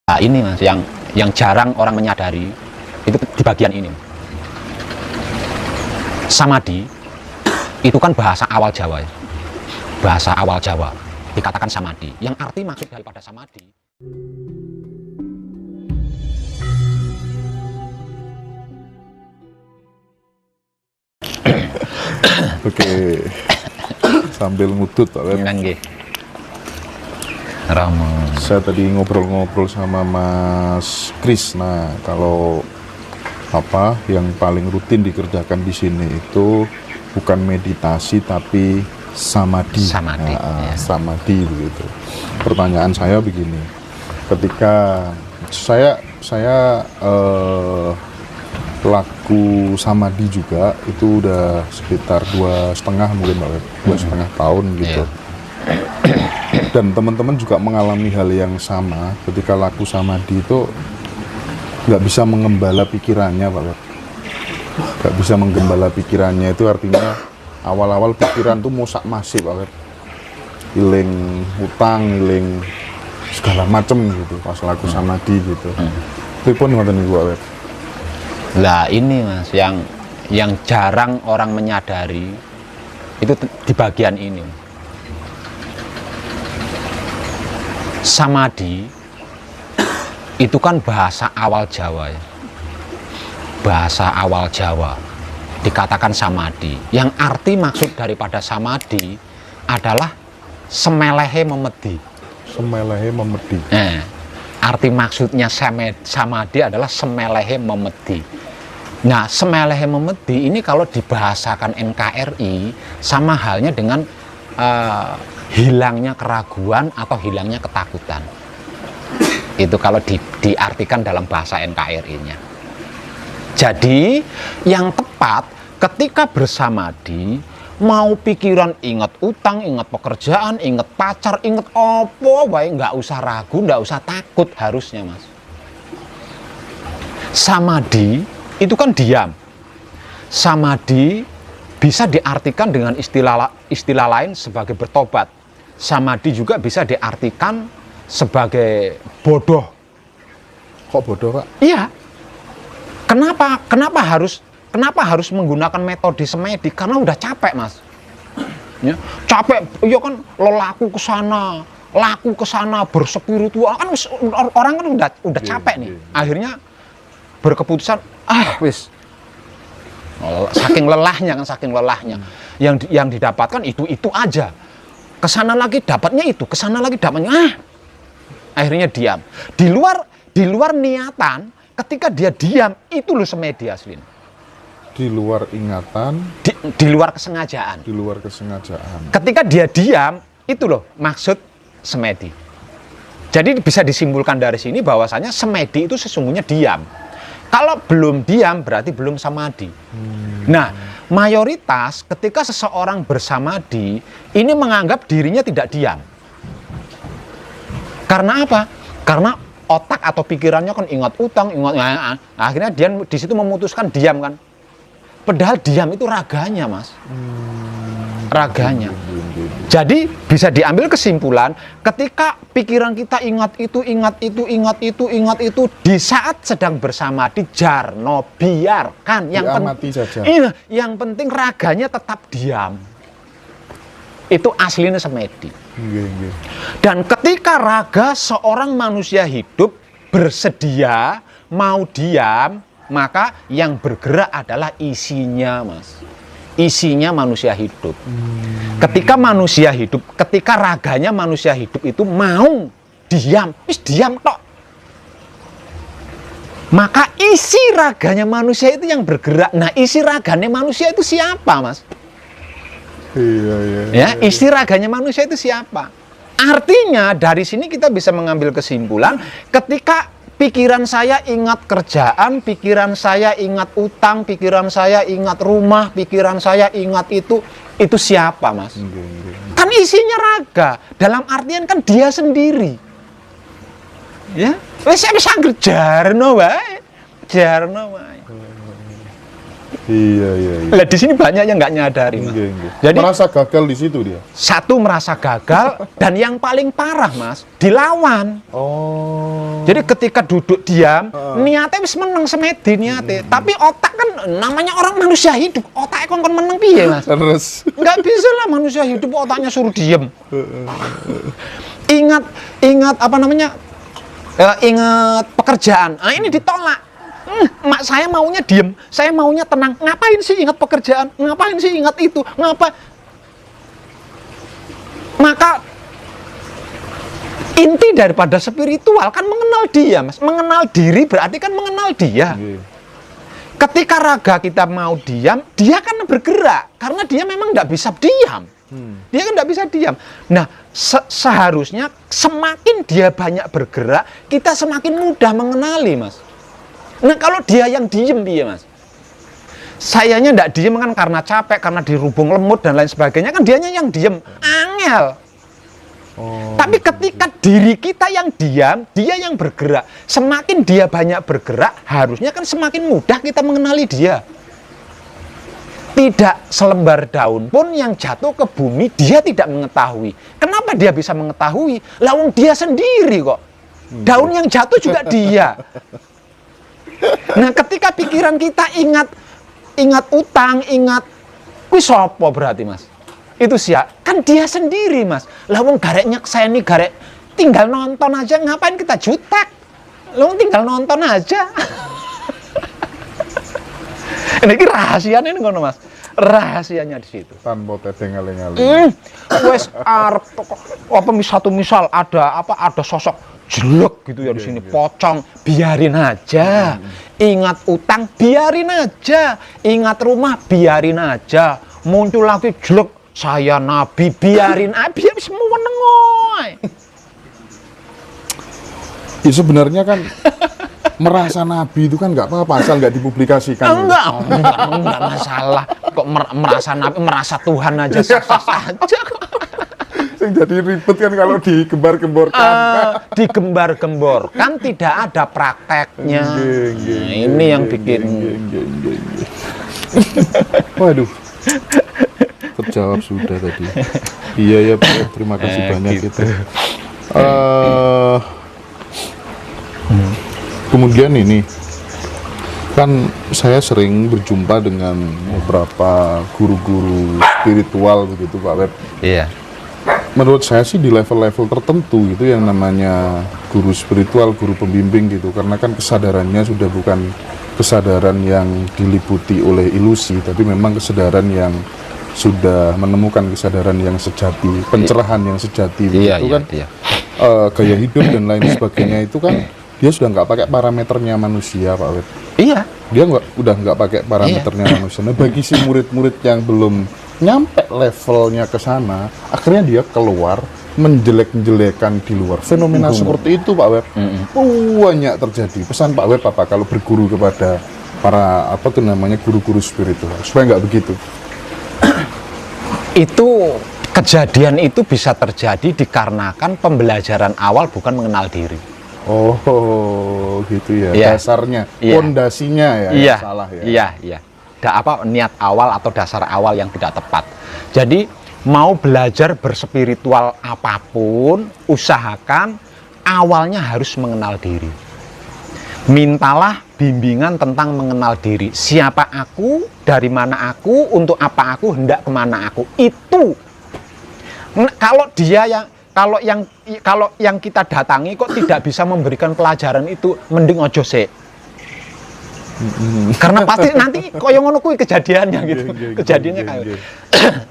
Nah, ini mas yang jarang orang menyadari itu di bagian ini. Samadhi itu kan bahasa awal Jawa ya. Bahasa awal Jawa dikatakan samadhi, yang arti maksud daripada samadhi. Oke, sambil ngudut Pak Web. Saya tadi ngobrol-ngobrol sama Mas Kris. Nah, kalau apa yang paling rutin dikerjakan di sini itu bukan meditasi tapi samadhi. Samadhi, ya. Samadhi begitu. Pertanyaan saya begini, ketika saya pelaku samadhi juga itu udah sekitar 2,5 mungkin Pak Web, 2,5 tahun gitu. Dan teman-teman juga mengalami hal yang sama ketika laku samadhi itu nggak bisa mengembala pikirannya Pak Web. Nggak bisa menggembala pikirannya itu artinya awal-awal pikiran tuh mosak masif Pak Web. Iling hutang, iling segala macem gitu pas laku samadhi gitu. Itu pun ngoten niku Pak Web. Lah ini mas yang jarang orang menyadari itu di bagian ini. Samadhi itu kan bahasa awal Jawa ya. Bahasa awal Jawa dikatakan samadhi, yang arti maksud daripada samadhi adalah semelehe memedi. Semelehe memedi. Arti maksudnya samadhi adalah semelehe memedi. Nah, semelehe memedi ini kalau dibahasakan NKRI sama halnya dengan hilangnya keraguan atau hilangnya ketakutan. Itu kalau diartikan dalam bahasa NKRI-nya. Jadi, yang tepat ketika bersamadhi, mau pikiran ingat utang, ingat pekerjaan, ingat pacar, ingat apa, baik nggak usah ragu, nggak usah takut harusnya mas. Samadhi itu kan diam. Samadhi bisa diartikan dengan istilah lain sebagai bertobat. Samadhi juga bisa diartikan sebagai bodoh. Kok bodoh Pak? Iya. Kenapa harus menggunakan metode semedi? Karena udah capek mas. Ya, capek, ya kan laku ke sana berspiritual kan orang kan udah capek nih. Akhirnya berkeputusan wis. Saking lelahnya. Yang didapatkan itu aja. Kesana lagi dapatnya itu, kesana lagi dapatnya akhirnya diam. Di luar niatan, ketika dia diam itu loh semedi asli. Di luar ingatan, di luar kesengajaan. Di luar kesengajaan. Ketika dia diam itu loh maksud semedi. Jadi bisa disimpulkan dari sini bahwasanya semedi itu sesungguhnya diam. Kalau belum diam berarti belum samadhi. Nah, mayoritas ketika seseorang bersamadhi ini menganggap dirinya tidak diam. Karena apa? Karena otak atau pikirannya kan ingat utang, akhirnya dia di situ memutuskan diam kan. Padahal diam itu raganya, Mas. Raganya. Jadi bisa diambil kesimpulan ketika pikiran kita ingat itu di saat sedang bersamadhi jarno biarkan yang penting raganya tetap diam. Itu aslinya semedi. Dan ketika raga seorang manusia hidup bersedia mau diam, maka yang bergerak adalah isinya, Mas. Isinya manusia hidup. Ketika raganya manusia hidup itu mau diam, diam tok. Maka isi raganya manusia itu yang bergerak. Nah, isi raganya manusia itu siapa, Mas? Iya. Isi raganya manusia itu siapa? Artinya dari sini kita bisa mengambil kesimpulan ketika pikiran saya ingat kerjaan, pikiran saya ingat utang, pikiran saya ingat rumah, pikiran saya ingat itu siapa, Mas? Kan isinya raga, dalam artian kan dia sendiri. Ya, wis bisa jarno wae. Iya. Lah di sini banyak yang nggak nyadari, Mas. Jadi merasa gagal di situ dia. Satu merasa gagal dan yang paling parah, Mas, dilawan. Oh. Jadi ketika duduk diam, niatnya wis meneng semedi niatnya. Tapi otak kan namanya orang manusia hidup, otaknya kon meneng piye, Mas? Terus Nggak bisa lah manusia hidup otaknya suruh diem. Ingat apa namanya? Ingat pekerjaan. Ah ini ditolak. Mak saya maunya diem, saya maunya tenang. Ngapain sih ingat pekerjaan? Ngapain sih ingat itu? Maka inti daripada spiritual kan mengenal dia, Mas. Mengenal diri berarti kan mengenal dia. Ketika raga kita mau diam, dia kan bergerak karena dia memang nggak bisa diam. Dia kan nggak bisa diam. Nah, seharusnya semakin dia banyak bergerak, kita semakin mudah mengenali, Mas. Nah, kalau dia yang diem, dia, Mas. Sayanya nggak diem kan karena capek, karena dirubung lemut dan lain sebagainya, kan dianya yang diem. Angel. Tapi ketika diri kita yang diam, dia yang bergerak. Semakin dia banyak bergerak, harusnya kan semakin mudah kita mengenali dia. Tidak selembar daun pun yang jatuh ke bumi, dia tidak mengetahui. Kenapa dia bisa mengetahui? Lawang dia sendiri kok. Daun yang jatuh juga dia. Nah, ketika pikiran kita ingat utang, ingat kuwi sapa berarti, Mas? Itu siap. Kan dia sendiri, Mas. Lah wong garek nyekseni, garek tinggal nonton aja, ngapain kita jutek? Lah wong tinggal nonton aja. Ini rahasianya ini ngono, Mas. Rahasianya di situ. Tanpa teteng aling-aling. Wes arep apa misal ada sosok jelek gitu ya di sini, pocong, biarin aja. Ingat utang, biarin aja. Ingat rumah, biarin aja. Muncul lagi jelek, saya nabi, biarin aja. Biar semua nengoy. Ya sebenarnya kan merasa nabi itu kan nggak apa-apa asal nggak dipublikasikan. Enggak masalah. Kok merasa nabi, merasa Tuhan aja sah-sah saja. Yang jadi ribet kan kalau digembar-gemborkan. Digembar-gemborkan tidak ada prakteknya. Nah, ini yang bikin. Waduh. Terjawab sudah tadi. Iya ya, Pak. Terima kasih banyak gitu. Kemudian ini kan saya sering berjumpa dengan beberapa guru-guru spiritual begitu, Pak Web. Iya. Menurut saya sih di level-level tertentu itu yang namanya guru spiritual, guru pembimbing gitu, karena kan kesadarannya sudah bukan kesadaran yang diliputi oleh ilusi, tapi memang kesadaran yang sudah menemukan kesadaran yang sejati, pencerahan yang sejati, iya, itu kan. Iya. Gaya hidup dan lain sebagainya itu kan dia sudah nggak pakai parameternya manusia, Pak Web. Iya. Dia udah nggak pakai parameternya manusia. Nah, bagi si murid-murid yang belum nyampe levelnya ke sana, akhirnya dia keluar menjelek-jelekan di luar. Fenomena seperti itu, Pak Web, banyak terjadi. Pesan Pak Web apa kalau berguru kepada para guru-guru spiritual supaya nggak begitu? Itu kejadian itu bisa terjadi dikarenakan pembelajaran awal bukan mengenal diri. Oh, gitu ya. Iya. Dasarnya, Iya. pondasinya ya, Iya. yang salah ya. Iya. Niat awal atau dasar awal yang tidak tepat. Jadi mau belajar berspiritual apapun, usahakan awalnya harus mengenal diri. Mintalah bimbingan tentang mengenal diri. Siapa aku, dari mana aku, untuk apa aku, hendak kemana aku. Itu. Kalau yang kita datangi kok tidak bisa memberikan pelajaran itu, mending ojo sik. Karena pasti nanti koyo ngono kuwi kejadiannya gitu. Kejadiannya kayak.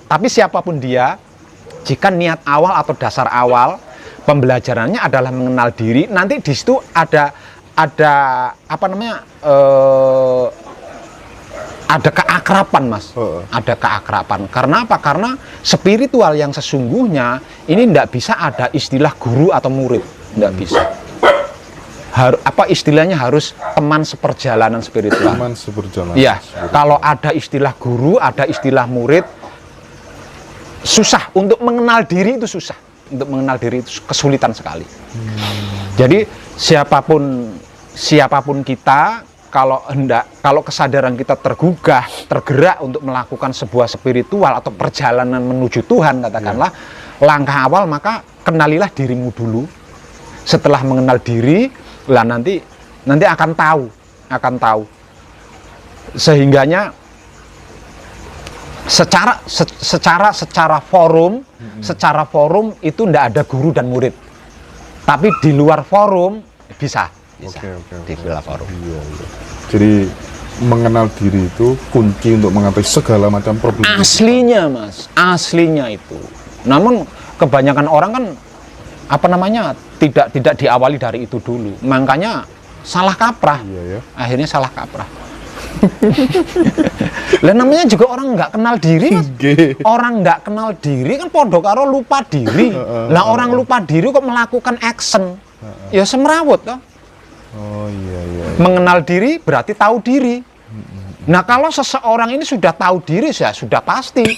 Tapi siapapun dia, jika niat awal atau dasar awal pembelajarannya adalah mengenal diri, nanti di situ ada ada keakraban, Mas. Ada keakraban. Karena apa? Karena spiritual yang sesungguhnya ini tidak bisa ada istilah guru atau murid, tidak bisa. Istilahnya harus teman seperjalanan spiritual. Teman seperjalanan. Iya. Kalau ada istilah guru, ada istilah murid, susah untuk mengenal diri itu susah. Untuk mengenal diri itu kesulitan sekali. Jadi siapapun kita kalau kesadaran kita tergugah, tergerak untuk melakukan sebuah spiritual atau perjalanan menuju Tuhan katakanlah, langkah awal maka kenalilah dirimu dulu. Setelah mengenal diri, lah nanti akan tahu. Sehingganya secara forum itu ndak ada guru dan murid. Tapi di luar forum bisa. Oke. Di luar forum. Iya. Jadi mengenal diri itu kunci untuk mengatasi segala macam problem. Aslinya Mas, aslinya itu. Namun kebanyakan orang kan tidak diawali dari itu dulu. Makanya salah kaprah. Iya ya. Akhirnya salah kaprah. Lah namanya juga orang nggak kenal diri Mas. Orang nggak kenal diri kan podo karo lupa diri. Lah orang lupa diri kok melakukan action. Ya semrawut toh. Oh iya. Mengenal diri berarti tahu diri. Nah kalau seseorang ini sudah tahu diri, ya sudah pasti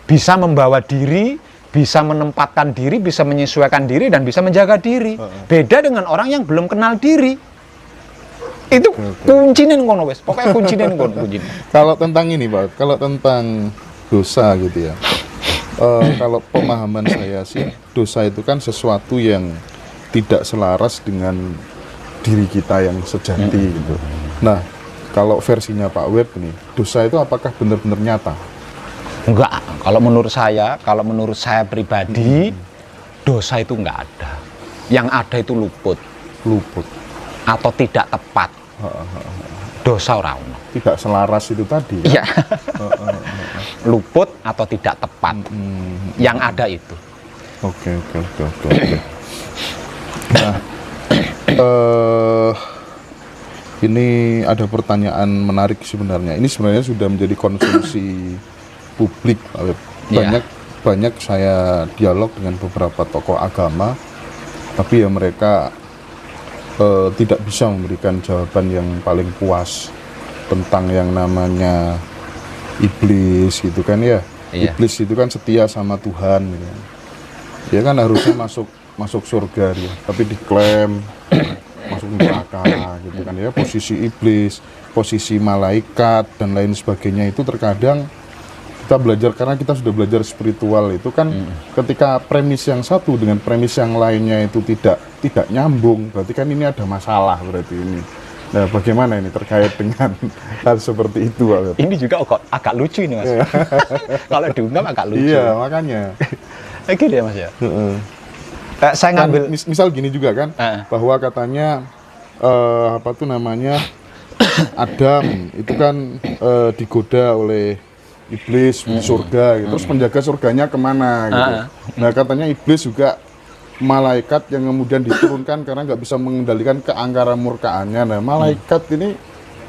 bisa membawa diri, bisa menempatkan diri, bisa menyesuaikan diri, dan bisa menjaga diri. Beda dengan orang yang belum kenal diri. Itu kuncinya ngono wes. Pokoknya kuncinya ngono. Kalau tentang ini Pak, kalau tentang dosa gitu ya. Kalau pemahaman saya sih, dosa itu kan sesuatu yang tidak selaras dengan diri kita yang sejati gitu. Nah, kalau versinya Pak Web nih, dosa itu apakah benar-benar nyata? Enggak. Kalau menurut saya pribadi, dosa itu enggak ada. Yang ada itu luput atau tidak tepat. Dosa ora ono. Tidak selaras itu tadi. Iya. Luput atau tidak tepat. Yang ada itu. Oke. Nah, ini ada pertanyaan menarik sebenarnya. Ini sebenarnya sudah menjadi konsumsi publik. Banyak saya dialog dengan beberapa tokoh agama, tapi ya mereka tidak bisa memberikan jawaban yang paling puas tentang yang namanya iblis gitu kan ya. Iblis itu kan setia sama Tuhan gitu. Dia kan harusnya masuk surga dia, tapi diklaim masuk neraka gitu kan ya. Posisi iblis, posisi malaikat dan lain sebagainya itu terkadang kita belajar, karena kita sudah belajar spiritual itu kan ketika premis yang satu dengan premis yang lainnya itu tidak nyambung, berarti kan ini ada masalah berarti ini. Nah, bagaimana ini terkait dengan hal seperti itu Pak? Ini juga agak lucu ini Mas. Kalau diungkap agak lucu. Iya, makanya. Gitu ya Mas ya. Saya ngambil misal gini juga kan, bahwa katanya Adam itu kan digoda oleh iblis di surga gitu. Terus penjaga surganya kemana gitu. Nah katanya iblis juga malaikat yang kemudian diturunkan karena nggak bisa mengendalikan keangkaran murkaannya. Nah malaikat ini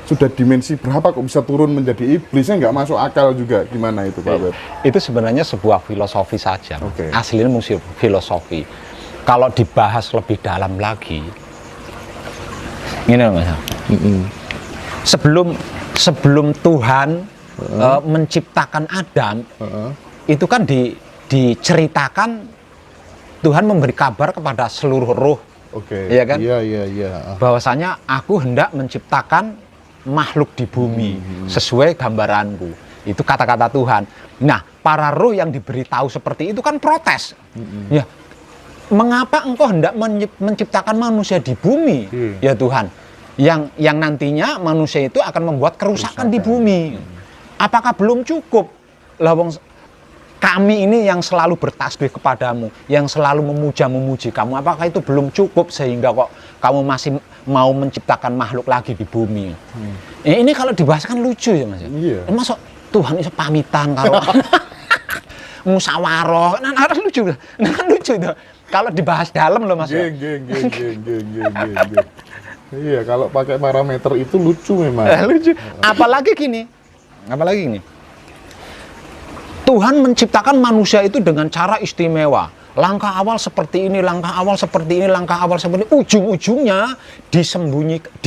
sudah dimensi berapa kok bisa turun menjadi iblisnya, nggak masuk akal juga. Gimana itu Pak Web? Itu sebenarnya sebuah filosofi saja. Aslinya musik filosofi. Kalau dibahas lebih dalam lagi, ini Mas. Sebelum Tuhan menciptakan Adam, itu kan diceritakan Tuhan memberi kabar kepada seluruh roh, ya kan? Iya. Bahwasanya aku hendak menciptakan makhluk di bumi sesuai gambaranku. Itu kata-kata Tuhan. Nah, para roh yang diberitahu seperti itu kan protes. Ya, mengapa engkau hendak menciptakan manusia di bumi, ya Tuhan? Yang nantinya manusia itu akan membuat kerusakan di bumi. Apakah belum cukup? Lawang kami ini yang selalu bertasbih kepadamu, yang selalu memuji kamu, apakah itu belum cukup sehingga kok kamu masih mau menciptakan makhluk lagi di bumi? Ini kalau dibahas kan lucu ya Mas. Masuk Tuhan itu pamitan kalau musyawarah, nah lucu itu. Kalau dibahas dalam loh Mas. Iya, kalau pakai parameter itu lucu memang. Lucu. Apalagi gini. Tuhan menciptakan manusia itu dengan cara istimewa. Langkah awal seperti ini, ujung-ujungnya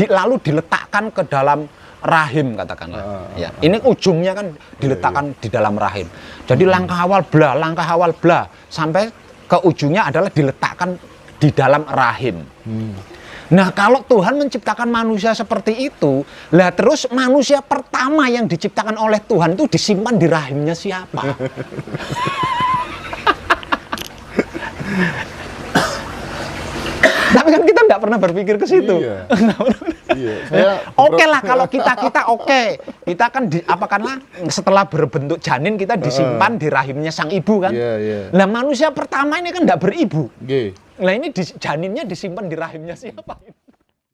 lalu diletakkan ke dalam rahim katakanlah. Ini ujungnya kan diletakkan di dalam rahim. Jadi langkah awal bla sampai ke ujungnya adalah diletakkan di dalam rahim. Nah, kalau Tuhan menciptakan manusia seperti itu, lah terus manusia pertama yang diciptakan oleh Tuhan itu disimpan di rahimnya siapa? Tapi kan kita nggak pernah berpikir ke situ. Iya. Iya. Oke lah kalau kita oke. Kita kan apakanlah setelah berbentuk janin kita disimpan di rahimnya sang ibu kan. Iya, iya. Lah manusia pertama ini kan nggak beribu. G. Lah ini janinnya disimpan di rahimnya siapa?